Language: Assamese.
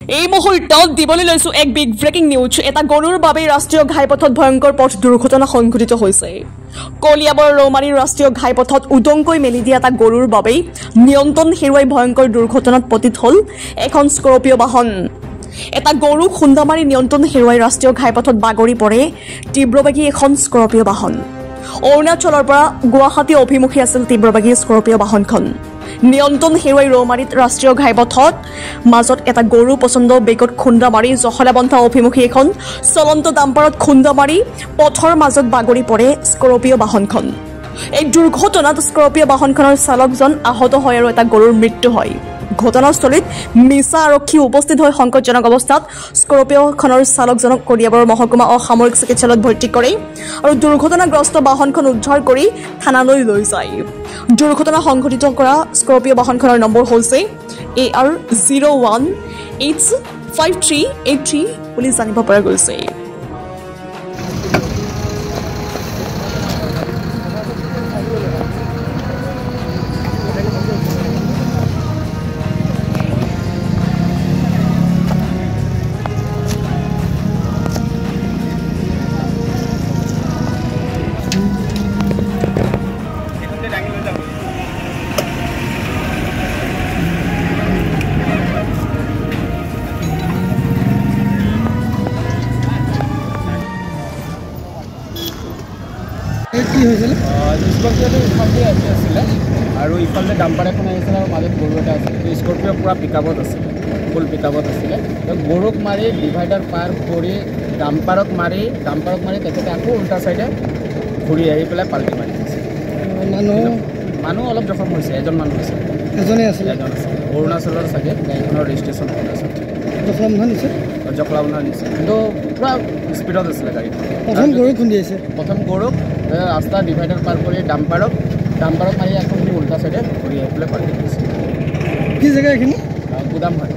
এই মুহূৰ্তত দিবলৈ লৈছো এক বিগ ব্ৰেকিং নিউজ। এটা গৰুৰ বাবে ৰাষ্ট্ৰীয় ঘাইপথত ভয়ংকৰ পথ দুৰ্ঘটনা সংঘটিত হৈছে। কলিয়াবৰ ৰৌমাৰী ৰাষ্ট্ৰীয় ঘাইপথত উদংকৈ মেলি দিয়া এটা গৰুৰ বাবে নিয়ন্ত্ৰণ হেৰুৱাই ভয়ংকৰ দুৰ্ঘটনাত পতিত হ'ল এখন স্কৰপিঅ' বাহন। এটা গৰু খুন্দামাৰি নিয়ন্ত্ৰণ হেৰুৱাই ৰাষ্ট্ৰীয় ঘাইপথত বাগৰি পৰে তীব্ৰবেগী এখন স্কৰপিঅ' বাহন। অৰুণাচলৰ পৰা গুৱাহাটী অভিমুখী আছিল তীব্ৰবেগী স্কৰপিঅ' বাহনখন। নিয়ন্ত্ৰণ হেৰুৱাই ৰৌমাৰীত ৰাষ্ট্ৰীয় ঘাইপথত মাজত এটা গৰু পচন্দ বেগত খুন্দা মাৰি জখলাবন্ধা অভিমুখী এখন চলন্ত ডাম্পাৰত খুন্দা মাৰি পথৰ মাজত বাগৰি পৰে স্কৰপিঅ' বাহনখন। এই দুৰ্ঘটনাত স্কৰপিঅ' বাহনখনৰ চালকজন আহত হয় আৰু এটা গৰুৰ মৃত্যু হয়। ঘটনাস্থলীত মিছা আৰক্ষী উপস্থিত হৈ সংকটজনক অৱস্থাত স্কৰপিঅ'খনৰ চালকজনক কলিয়াবৰ মহকুমা অসামৰিক চিকিৎসালয়ত ভৰ্তি কৰে আৰু দুৰ্ঘটনাগ্ৰস্ত বাহনখন উদ্ধাৰ কৰি থানালৈ লৈ যায়। দুৰ্ঘটনা সংঘটিত কৰা স্কৰপিঅ' বাহনখনৰ নম্বৰ হৈছে AR01H5383 বুলি জানিব পৰা গৈছে। কি হৈছিল? স্কৰপিঅ'টো ইফালে আছিলে আৰু ইফালে ডাম্পাৰ এখন আহিছিলে আৰু মাজত গৰু এটা আছিলে। স্কৰপিঅ' পূৰা পিকআপত আছিলে, ফুল পিকআপত আছিলে। গৰুক মাৰি ডিভাইডাৰ পাৰ কৰি ডাম্পাৰত মাৰি তেখেতে আকৌ উল্টা চাইডে ঘূৰি আহি পেলাই পাল্টি মাৰি দিছে। মানুহ অলপ জখম হৈছে, এজন মানুহ আছে, এজন আছিলে। অৰুণাচলৰ চাগে গাড়ীখনৰ ৰেজিষ্ট্ৰেশ্যন অৰুণাচল জখলাবন্ধা নিছে, কিন্তু পূৰা স্পীডত আছিলে গাড়ীখন। প্ৰথম গৰু খুন্দিয়াইছে, প্ৰথম গৰুক ৰাস্তা ডিভাইডাৰ পাৰ কৰি ডাম্পাৰত মাৰি এখন উল্টা চাইডে ঘূৰি আহি পেলাই পাল্টি দিছে। কি জেগা এইখিনি? গুদাম হয়।